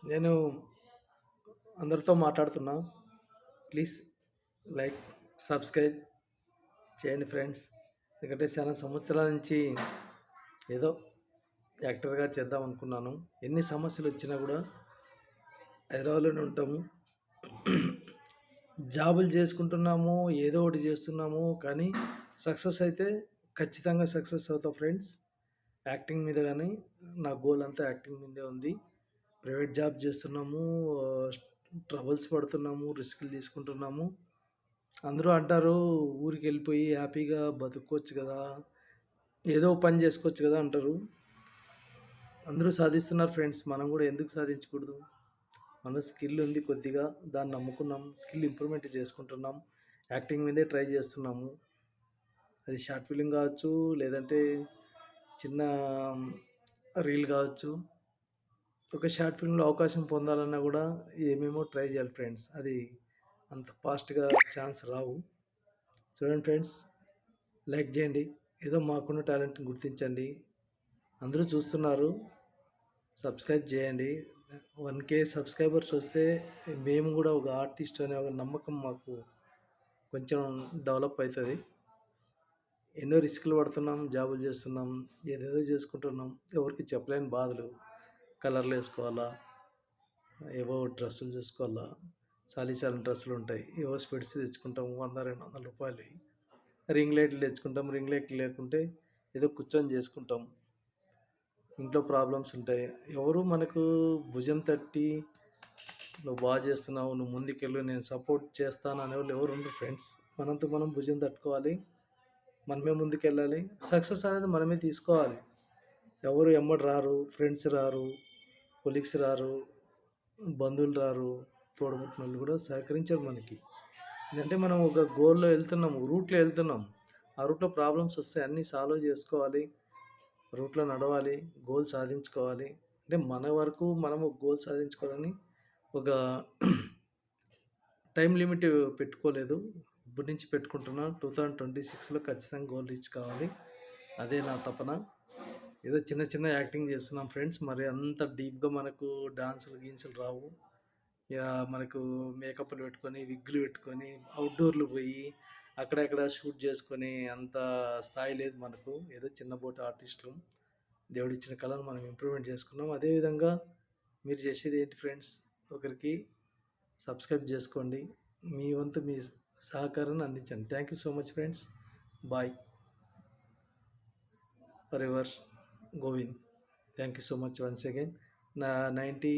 నేను అందరితో మాట్లాడుతున్నా. ప్లీజ్ లైక్, సబ్స్క్రైబ్ చేయండి ఫ్రెండ్స్. ఎందుకంటే చాలా సంవత్సరాల నుంచి ఏదో యాక్టర్గా చేద్దాం అనుకున్నాను. ఎన్ని సమస్యలు వచ్చినా కూడా హైదరాబాద్లోనే ఉంటాము. జాబులు చేసుకుంటున్నాము, ఏదో ఒకటి చేస్తున్నాము. కానీ సక్సెస్ అయితే ఖచ్చితంగా సక్సెస్ అవుతాం ఫ్రెండ్స్. యాక్టింగ్ మీద కానీ నా గోల్ అంతా యాక్టింగ్ మీదే ఉంది. ప్రైవేట్ జాబ్ చేస్తున్నాము, ట్రబుల్స్ పడుతున్నాము, రిస్కులు తీసుకుంటున్నాము. అందరూ అంటారు ఊరికి వెళ్ళిపోయి హ్యాపీగా బతుక్కోవచ్చు కదా, ఏదో పని చేసుకోవచ్చు కదా అంటారు. అందరూ సాధిస్తున్నారు ఫ్రెండ్స్, మనం కూడా ఎందుకు సాధించకూడదు? మన స్కిల్ ఉంది కొద్దిగా, దాన్ని నమ్ముకున్నాం, స్కిల్ ఇంప్రూవ్మెంట్ చేసుకుంటున్నాం, యాక్టింగ్ మీదే ట్రై చేస్తున్నాము. అది షార్ట్ ఫిలిం కావచ్చు, లేదంటే చిన్న రీల్ కావచ్చు. ఒక షార్ట్ ఫిల్మ్లో అవకాశం పొందాలన్నా కూడా ఏమేమో ట్రై చేయాలి ఫ్రెండ్స్. అది అంత ఫాస్ట్గా ఛాన్స్ రావు. చూడండి ఫ్రెండ్స్, లైక్ చేయండి, ఏదో మాకున్న టాలెంట్ని గుర్తించండి. అందరూ చూస్తున్నారు, సబ్స్క్రైబ్ చేయండి. 1K సబ్స్క్రైబర్స్ వస్తే మేము కూడా ఒక ఆర్టిస్ట్ అనే ఒక నమ్మకం మాకు కొంచెం డెవలప్ అవుతుంది. ఎన్నో రిస్కులు పడుతున్నాం, జాబులు చేస్తున్నాం, ఏదేదో చేసుకుంటున్నాం. ఎవరికి చెప్పలేని బాధలు. కలర్లు వేసుకోవాలా, ఏవో డ్రెస్సులు చూసుకోవాలా, చాలీ డ్రెస్సులు ఉంటాయి. ఏవో స్పెట్స్ తెచ్చుకుంటాము 100-200 రూపాయలు. రింగ్ లైట్లు తెచ్చుకుంటాం, రింగ్ లైట్లు లేకుంటే ఏదో కూర్చొని చేసుకుంటాం. ఇంట్లో ప్రాబ్లమ్స్ ఉంటాయి. ఎవరు మనకు భుజం తట్టి నువ్వు బాగా చేస్తున్నావు, నువ్వు ముందుకెళ్ళు, నేను సపోర్ట్ చేస్తాను అనేవాళ్ళు ఎవరు ఉండరు ఫ్రెండ్స్. మనంతా మనం భుజం తట్టుకోవాలి, మనమే ముందుకెళ్ళాలి. సక్సెస్ అనేది మనమే తీసుకోవాలి. ఎవరు ఎమ్మడి రారు, ఫ్రెండ్స్ రారు, కొలీగ్స్ రారు, బంధువులు రారు, తోడబుట్టిన వాళ్ళు కూడా సహకరించరు మనకి. ఎందుకంటే మనం ఒక గోల్లో వెళ్తున్నాము, రూట్లో వెళ్తున్నాం. ఆ రూట్లో ప్రాబ్లమ్స్ వస్తాయి, అన్నీ సాల్వ్ చేసుకోవాలి, రూట్లో నడవాలి, గోల్ సాధించుకోవాలి. అంటే మన వరకు మనము గోల్ సాధించుకోవాలని ఒక టైం లిమిట్ పెట్టుకోలేదు. ఇప్పటి నుంచి పెట్టుకుంటున్నా. 2026లో ఖచ్చితంగా గోల్ రీచ్ కావాలి. అదే నా తపన. ఏదో చిన్న చిన్న యాక్టింగ్ చేస్తున్నాం ఫ్రెండ్స్. మరి అంత డీప్గా మనకు డాన్సులు గీన్సులు రావు. ఇక మనకు మేకప్లు పెట్టుకొని, విగ్గులు పెట్టుకొని, అవుట్డోర్లు పోయి అక్కడక్కడ షూట్ చేసుకొని అంత స్థాయి లేదు మనకు. ఏదో చిన్నబోటి ఆర్టిస్టులు. దేవుడిచ్చిన కళను మనం ఇంప్రూవ్మెంట్ చేసుకున్నాం. అదేవిధంగా మీరు చేసేది ఏంటి ఫ్రెండ్స్? ఒకరికి సబ్స్క్రైబ్ చేసుకోండి. మీ వంతు మీ సహకారాన్ని అందించండి. Thank you so much friends. Bye. For ever Govind. Thank you so much once again. నా 90